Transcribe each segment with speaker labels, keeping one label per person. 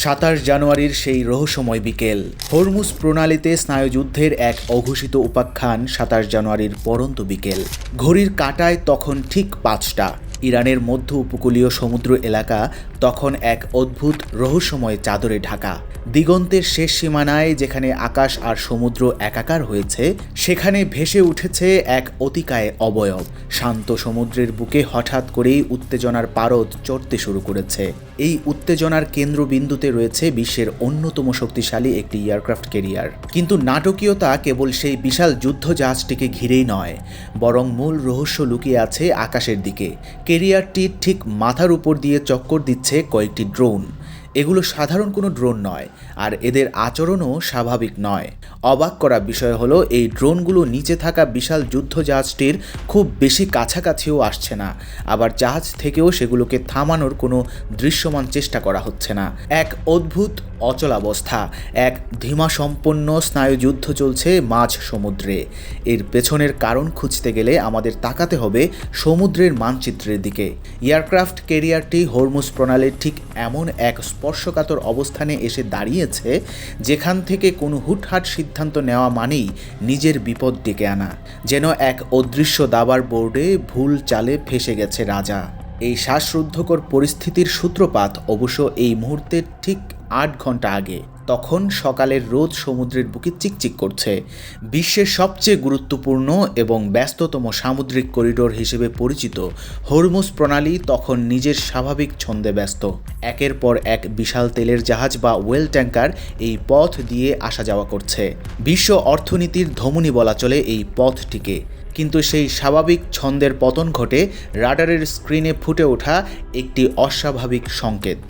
Speaker 1: 27 জানুয়ারির সেই রহস্যময় বিকেল। হরমুজ প্রণালীতে স্নায়ুযুদ্ধের এক অঘোষিত উপাখ্যান। 27 জানুয়ারির পরন্ত বিকেল, ঘড়ির কাঁটায় তখন ঠিক 5টা। ইরানের মধ্য উপকূলীয় সমুদ্র এলাকা তখন এক অদ্ভুত রহস্যময় চাদরে ঢাকা। দিগন্তের শেষ সীমানায় যেখানে আকাশ আর সমুদ্র একাকার হয়েছে, সেখানে ভেসে উঠেছে এক অতিকায় অবয়ব। শান্ত সমুদ্রের বুকে হঠাৎ করেই উত্তেজনার পারদ চড়তে শুরু করেছে। এই উত্তেজনার কেন্দ্রবিন্দুতে রয়েছে বিশ্বের অন্যতম শক্তিশালী একটি এয়ারক্রাফট ক্যারিয়ার। কিন্তু নাটকীয়তা কেবল সেই বিশাল যুদ্ধজাহাজটিকে ঘিরেই নয়, বরং মূল রহস্য লুকিয়ে আছে আকাশের দিকে। ক্যারিয়ারটির ঠিক মাথার উপর দিয়ে চক্কর দিচ্ছে কয়েকটি ড্রোন। এগুলো সাধারণ কোনো ড্রোন নয়, আর এদের আচরণও স্বাভাবিক নয়। অবাক করা বিষয় হলো, এই ড্রোনগুলো নিচে থাকা বিশাল যুদ্ধজাহাজটির খুব বেশি কাছাকাছিও আসছে না, আবার জাহাজ থেকেও সেগুলোকে থামানোর কোনো দৃশ্যমান চেষ্টা করা হচ্ছে না। এক অদ্ভুত অচলাবস্থা, এক ধীমাসম্পন্ন স্নায়ুযুদ্ধ চলছে মাঝ সমুদ্রে। এর পেছনের কারণ খুঁজতে গেলে আমাদের তাকাতে হবে সমুদ্রের মানচিত্রের দিকে। এয়ারক্রাফট ক্যারিয়ারটি হরমুজ প্রণালীর ঠিক এমন এক স্পর্শকাতর অবস্থানে এসে দাঁড়িয়েছে, যেখান থেকে কোনো হুটহাট সিদ্ধান্ত নেওয়া মানেই নিজের বিপদ ডেকে আনা। যেন এক অদৃশ্য দাবার বোর্ডে ভুল চালে ফেসে গেছে রাজা। এই শ্বাসরুদ্ধকর পরিস্থিতির সূত্রপাত অবশ্য এই মুহূর্তের ঠিক 8 ঘন্টা আগে। তখন সকালের রোদ সমুদ্রের বুকে চিকচিক করছে। বিশ্বের সবচেয়ে গুরুত্বপূর্ণ এবং ব্যস্ততম সামুদ্রিক করিডোর হিসেবে পরিচিত হরমুজ প্রণালী তখন নিজের স্বাভাবিক ছন্দে ব্যস্ত। একের পর এক বিশাল তেলের জাহাজ বা ওয়েল ট্যাঙ্কার এই পথ দিয়ে আসা যাওয়া করছে। বিশ্ব অর্থনীতির ধমনী বলা চলে এই পথটিকে। কিন্তু সেই স্বাভাবিক ছন্দের পতন ঘটে রাডারের স্ক্রিনে ফুটে ওঠা একটি অস্বাভাবিক সংকেত।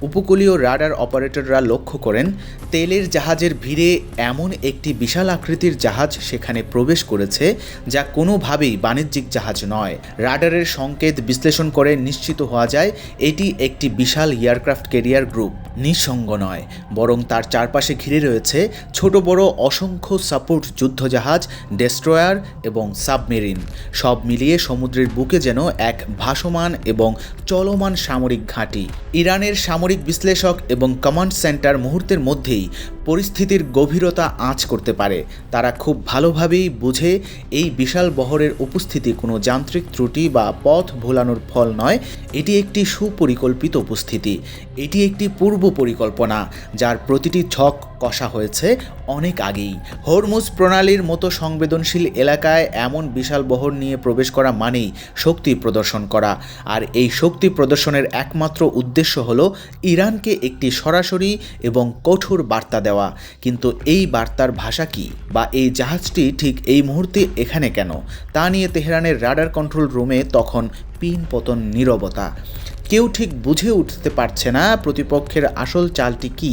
Speaker 1: উপকূলীয় রাডার অপারেটররা লক্ষ্য করেন, তেলের জাহাজের ভিড়ে এমন একটি বিশাল আকৃতির জাহাজ সেখানে প্রবেশ করেছে, যা কোনোভাবেই বাণিজ্যিক জাহাজ নয়। রাডারের সংকেত বিশ্লেষণ করে নিশ্চিত হওয়া যায় এটি একটি বিশাল এয়ারক্রাফট ক্যারিয়ার গ্রুপ। নিঃসঙ্গ নয়, বরং তার চারপাশে ঘিরে রয়েছে ছোট বড় অসংখ্য সাপোর্ট যুদ্ধজাহাজ, ডেস্ট্রয়ার এবং সাবমেরিন। সব মিলিয়ে সমুদ্রের বুকে যেন এক ভাসমান এবং চলমান সামরিক ঘাঁটি। ইরানের সামরিক বিশ্লেষক এবং কমান্ড সেন্টার মুহূর্তের মধ্যেই পরিস্থিতির গভীরতা আঁচ করতে পারে। তারা খুব ভালোভাবেই বুঝে এই বিশাল বহরের উপস্থিতি কোনো যান্ত্রিক ত্রুটি বা পথ ভোলানোর ফল নয়, এটি একটি সুপরিকল্পিত উপস্থিতি। এটি একটি পূর্ব পরিকল্পনা, যার প্রতিটি ছক কষা হয়েছে অনেক আগেই। হরমুজ প্রণালীর মতো সংবেদনশীল এলাকায় এমন বিশাল বহর নিয়ে প্রবেশ করা মানেই শক্তি প্রদর্শন করা, আর এই শক্তি প্রদর্শনের একমাত্র উদ্দেশ্য হলো ইরানকে একটি সরাসরি এবং কঠোর বার্তা দেওয়া। কিন্তু এই বার্তার ভাষা কি, বা এই জাহাজটি ঠিক এই মুহূর্তে এখানে কেন, তা নিয়ে তেহরানের রাডার কন্ট্রোল রুমে তখন পিন-পতন নীরবতা। কেউ ঠিক বুঝে উঠতে পারছে না প্রতিপক্ষের আসল চালটি কি।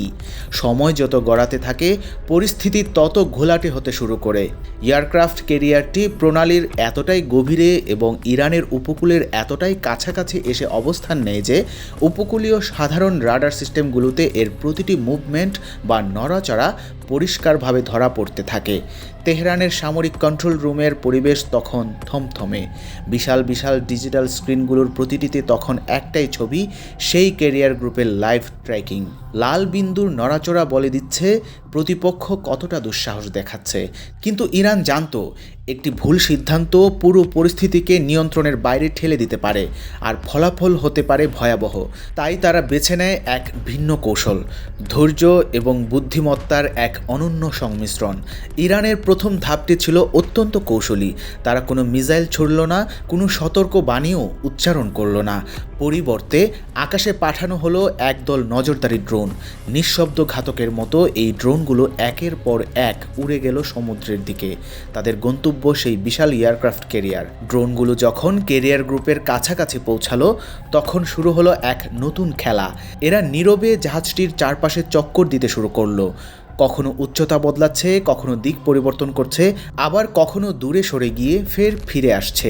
Speaker 1: সময় যত গড়াতে থাকে, পরিস্থিতি তত ঘোলাটে হতে শুরু করে। এয়ারক্রাফট ক্যারিয়ারটি প্রণালীর এতটাই গভীরে এবং ইরানের উপকূলের এতটাই কাছাকাছি এসে অবস্থান নেয় যে উপকূলীয় সাধারণ রাডার সিস্টেমগুলোতে এর প্রতিটি মুভমেন্ট বা নড়াচড়া পরিষ্কারভাবে ধরা পড়তে থাকে। তেহরানের সামরিক কন্ট্রোল রুমের পরিবেশ তখন থমথমে। বিশাল বিশাল ডিজিটাল স্ক্রিনগুলোর প্রতিটিতে তখন একটাই ছবি, সেই ক্যারিয়ার গ্রুপের লাইভ ট্র্যাকিং। লাল বিন্দুর নড়াচড়া বলে দিচ্ছে প্রতিপক্ষ কতটা দুঃসাহস দেখাচ্ছে। কিন্তু ইরান জানত, একটি ভুল সিদ্ধান্ত পুরো পরিস্থিতিকে নিয়ন্ত্রণের বাইরে ঠেলে দিতে পারে, আর ফলাফল হতে পারে ভয়াবহ। তাই তারা বেছে নেয় এক ভিন্ন কৌশল, ধৈর্য এবং বুদ্ধিমত্তার এক অনন্য সংমিশ্রণ। ইরানের প্রথম ধাপটি ছিল অত্যন্ত কৌশলী। তারা কোনো মিসাইল ছুড়ল না, কোনো সতর্ক বাণীও উচ্চারণ করল না। পরিবর্তে আকাশে পাঠানো হলো একদল নজরদারি ড্রোন। নিঃশব্দ ঘাতকের মতো এই ড্রোনগুলো একের পর এক উড়ে গেল সমুদ্রের দিকে। তাদের গন্তব্য সেই বিশাল এয়ারক্রাফট ক্যারিয়ার। ড্রোনগুলো যখন ক্যারিয়ার গ্রুপের কাছাকাছি পৌঁছালো, তখন শুরু হলো এক নতুন খেলা। এরা নীরবে জাহাজটির চারপাশে চক্কর দিতে শুরু করলো। কখনো উচ্চতা বদলাচ্ছে, কখনো দিক পরিবর্তন করছে, আবার কখনো দূরে সরে গিয়ে ফের ফিরে আসছে।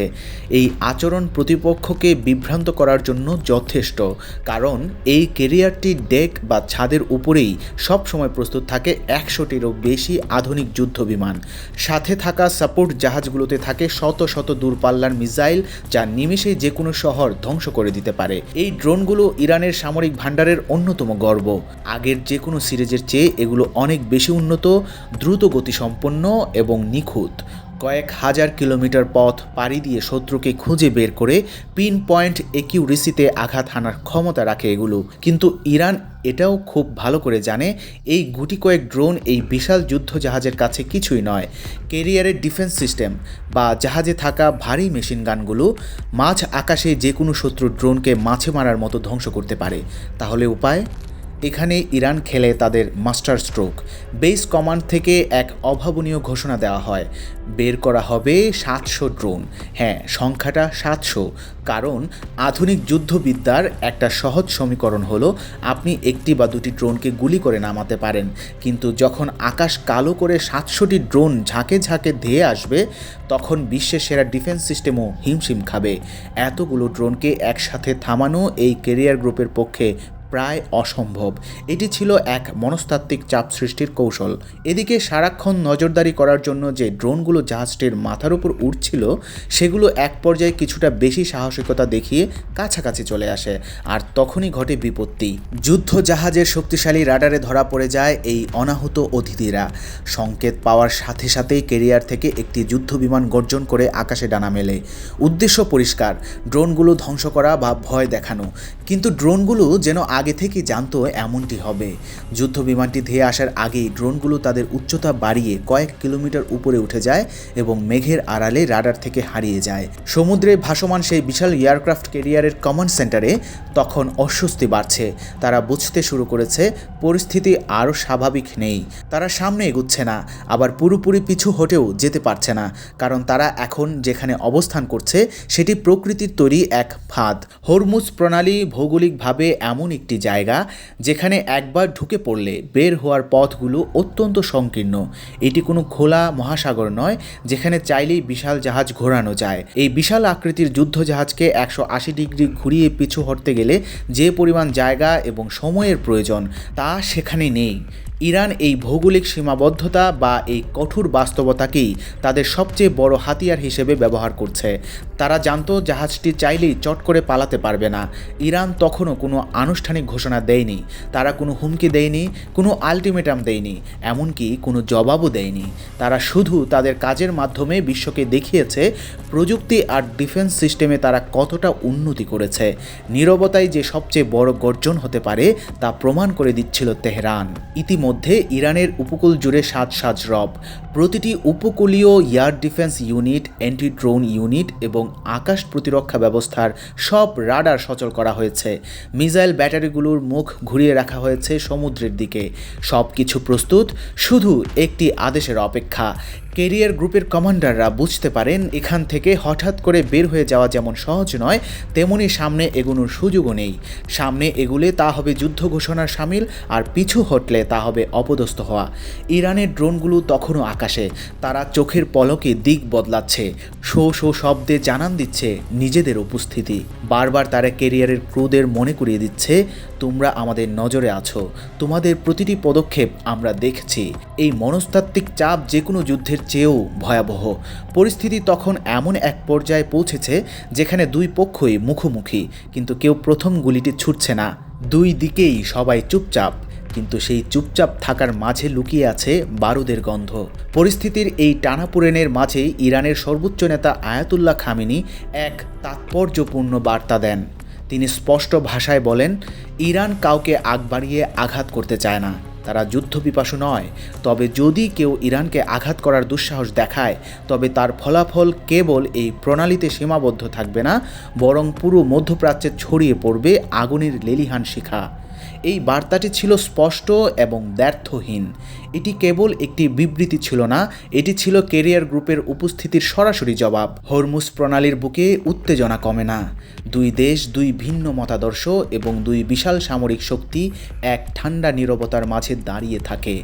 Speaker 1: এই আচরণ প্রতিপক্ষকে বিভ্রান্ত করার জন্য যথেষ্ট, কারণ এই ক্যারিয়ারটি ডেক বা ছাদের উপরেই সবসময় প্রস্তুত থাকে 100টিরও বেশি আধুনিক যুদ্ধ বিমান। সাথে থাকা সাপোর্ট জাহাজগুলোতে থাকে শত শত দূরপাল্লার মিসাইল, যা নিমেষেই যে কোনো শহর ধ্বংস করে দিতে পারে। এই ড্রোনগুলো ইরানের সামরিক ভাণ্ডারের অন্যতম গর্ব। আগের যে কোনো সিরিজের চেয়ে এগুলো অনেক বেশি উন্নত, দ্রুত গতিসম্পন্ন এবং নিখুঁত। কয়েক হাজার কিলোমিটার পথ পাড়ি দিয়ে শত্রুকে খুঁজে বের করে পিন পয়েন্ট একিউরেসিতে আঘাত হানার ক্ষমতা রাখে এগুলো। কিন্তু ইরান এটাও খুব ভালো করে জানে এই গুটি কয়েক ড্রোন এই বিশাল যুদ্ধ জাহাজের কাছে কিছুই নয়। ক্যারিয়ারের ডিফেন্স সিস্টেম বা জাহাজে থাকা ভারী মেশিন গানগুলো মাঝ আকাশে যে কোনো শত্রুর ড্রোনকে মাছে মারার মতো ধ্বংস করতে পারে। তাহলে উপায়? এখানে ইরান খেলে তাদের মাস্টার স্ট্রোক। বেস কমান্ড থেকে এক অভাবনীয় ঘোষণা দেওয়া হয়, বের করা হবে 700 ড্রোন। হ্যাঁ, সংখ্যাটা 700, কারণ আধুনিক যুদ্ধবিদ্যার একটা সহজ সমীকরণ হলো আপনি একটি বা দুটি ড্রোনকে গুলি করে নামাতে পারেন, কিন্তু যখন আকাশ কালো করে 700টি ড্রোন ঝাঁকে ঝাঁকে ধেয়ে আসবে, তখন বিশ্বের সেরা ডিফেন্স সিস্টেমও হিমশিম খাবে। এতগুলো ড্রোনকে একসাথে থামানো এই ক্যারিয়ার গ্রুপের পক্ষে প্রায় অসম্ভব। এটি ছিল এক মনস্তাত্ত্বিক চাপ সৃষ্টির কৌশল। এদিকে সারাক্ষণ নজরদারি করার জন্য যে ড্রোনগুলো জাহাজটির মাথার উপর উঠছিল, সেগুলো এক পর্যায়ে কিছুটা বেশি সাহসিকতা দেখিয়ে কাছাকাছি চলে আসে, আর তখনই ঘটে বিপত্তি। যুদ্ধ জাহাজের শক্তিশালী রাডারে ধরা পড়ে যায় এই অনাহত অতিথিরা। সংকেত পাওয়ার সাথে সাথেই ক্যারিয়ার থেকে একটি যুদ্ধ বিমান গর্জন করে আকাশে ডানা মেলে। উদ্দেশ্য পরিষ্কার, ড্রোনগুলো ধ্বংস করা বা ভয় দেখানো। কিন্তু ড্রোনগুলো যেন আগে থেকে জানতো এমনটি হবে। যুদ্ধ বিমানটি ধেয়ে আসার আগেই ড্রোনগুলো তাদের উচ্চতা বাড়িয়ে কয়েক কিলোমিটার উপরে উঠে যায় এবং মেঘের আড়ালে রাডার থেকে হারিয়ে যায়। সমুদ্রে ভাসমান সেই বিশাল এয়ারক্রাফট ক্যারিয়ারের কমান্ড সেন্টারে তখন অস্বস্তি বাড়ছে। তারা বুঝতে শুরু করেছে পরিস্থিতি আরও স্বাভাবিক নেই। তারা সামনে এগুচ্ছে না, আবার পুরোপুরি পিছু হটেও যেতে পারছে না, কারণ তারা এখন যেখানে অবস্থান করছে সেটি প্রকৃতির তৈরি এক ফাঁদ। হরমুজ প্রণালী ভৌগোলিকভাবে এমন একটি জায়গা যেখানে একবার ঢুকে পড়লে বের হওয়ার পথগুলো অত্যন্ত সংকীর্ণ। এটি কোনো খোলা মহাসাগর নয় যেখানে চাইলেই বিশাল জাহাজ ঘোরানো যায়। এই বিশাল আকৃতির যুদ্ধ জাহাজকে 180 ডিগ্রি ঘুরিয়ে পিছু হটতে গেলে যে পরিমাণ জায়গা এবং সময়ের প্রয়োজন, তা সেখানে নেই। ইরান এই ভৌগোলিক সীমাবদ্ধতা বা এই কঠোর বাস্তবতাকেই তাদের সবচেয়ে বড় হাতিয়ার হিসেবে ব্যবহার করছে। তারা জানতো জাহাজটি চাইলেই চট করে পালাতে পারবে না। ইরান তখনও কোনো আনুষ্ঠানিক ঘোষণা দেয়নি, তারা কোনো হুমকি দেয়নি, কোনো আলটিমেটাম দেয়নি, এমনকি কোনো জবাবও দেয়নি। তারা শুধু তাদের কাজের মাধ্যমে বিশ্বকে দেখিয়েছে প্রযুক্তি আর ডিফেন্স সিস্টেমে তারা কতটা উন্নতি করেছে। নীরবতাই যে সবচেয়ে বড় গর্জন হতে পারে তা প্রমাণ করে দিচ্ছিল তেহরান। ইতিমধ্যে ইরানের উপকূল জুড়ে সাজ রব। প্রতিটি উপকূলীয় air defence unit, anti drone unit এবং আকাশ প্রতিরক্ষা ব্যবস্থার সব রাডার সচল করা হয়েছে। মিসাইল ব্যাটারিগুলোর মুখ ঘুরিয়ে রাখা হয়েছে সমুদ্রের দিকে। সব কিছু প্রস্তুত, শুধু একটি আদেশের অপেক্ষা। ক্যারিয়ার গ্রুপের কমান্ডাররা বুঝতে পারেন এখান থেকে হঠাৎ করে বের হয়ে যাওয়া যেমন সহজ নয়, তেমনি সামনে এগোনোর সুযোগও নেই। সামনে এগুলে তা হবে যুদ্ধ ঘোষণার সামিল, আর পিছু হটলে তা হবে অপদস্থ হওয়া। ইরানের ড্রোনগুলো তখনও আকাশে, তারা চোখের পলকে দিক বদলাচ্ছে, শো শো শব্দে জানান দিচ্ছে নিজেদের উপস্থিতি। বারবার তারা ক্যারিয়ারের ক্রুদের মনে করিয়ে দিচ্ছে, তোমরা আমাদের নজরে আছো, তোমাদের প্রতিটি পদক্ষেপ আমরা দেখছি। এই মনস্তাত্ত্বিক চাপ যে কোনো যুদ্ধের চেয়েও ভয়াবহ। পরিস্থিতি তখন এমন এক পর্যায়ে পৌঁছেছে যেখানে দুই পক্ষই মুখোমুখি, কিন্তু কেউ প্রথম গুলিটি ছুটছে না। দুই দিকেই সবাই চুপচাপ, কিন্তু সেই চুপচাপ থাকার মাঝে লুকিয়ে আছে বারুদের গন্ধ। পরিস্থিতির এই টানাপোড়েনের মাঝেই ইরানের সর্বোচ্চ নেতা আয়াতুল্লাহ খামেনি এক তাৎপর্যপূর্ণ বার্তা দেন। তিনি স্পষ্ট ভাষায় বলেন, ইরান কাউকে আগ বাড়িয়ে আঘাত করতে চায় না, তারা যুদ্ধপিপাসু নয়। তবে যদি কেউ ইরানকে আঘাত করার দুঃসাহস দেখায়, তবে তার ফলাফল কেবল এই প্রণালীতে সীমাবদ্ধ থাকবে না, বরং পুরো মধ্যপ্রাচ্যে ছড়িয়ে পড়বে আগুনের লেলিহান শিখা। এই বার্তাটি ছিল স্পষ্ট এবং দ্ব্যর্থহীন। এটি কেবল একটি বিবৃতি ছিল না, এটি ছিল ক্যারিয়ার গ্রুপের উপস্থিতির সরাসরি জবাব। হরমুজ প্রণালীর বুকে উত্তেজনা কমে না। দুই দেশ, দুই ভিন্ন মতাদর্শ এবং দুই বিশাল সামরিক শক্তি এক ঠান্ডা নীরবতার মাঝে দাঁড়িয়ে থাকে।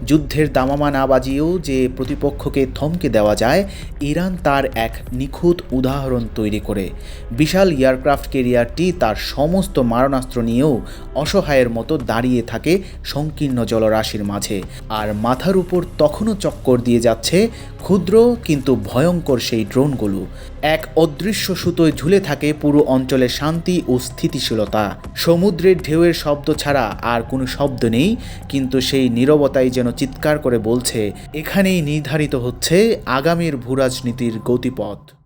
Speaker 1: যুদ্ধের দামামা না বাজিয়েও যে প্রতিপক্ষকে থমকে দেওয়া যায়, ইরান তার এক নিখুঁত উদাহরণ তৈরি করে। বিশাল এয়ারক্রাফট ক্যারিয়ারটি তার সমস্ত মারণাস্ত্র নিয়েও অসহায়ের মতো দাঁড়িয়ে থাকে সংকীর্ণ জলরাশির মাঝে। আর মাথার উপর তখনও চক্কর দিয়ে যাচ্ছে ক্ষুদ্র কিন্তু ভয়ঙ্কর সেই ড্রোনগুলো। এক অদৃশ্য সুতোয় ঝুলে থাকে পুরো অঞ্চলে শান্তি ও স্থিতিশীলতা। সমুদ্রের ঢেউয়ের শব্দ ছাড়া আর কোনো শব্দ নেই, কিন্তু সেই নীরবতাই যেন চিৎকার করে বলছে, এখানেই নির্ধারিত হচ্ছে আগামীর ভূরাজনীতির গতিপথ।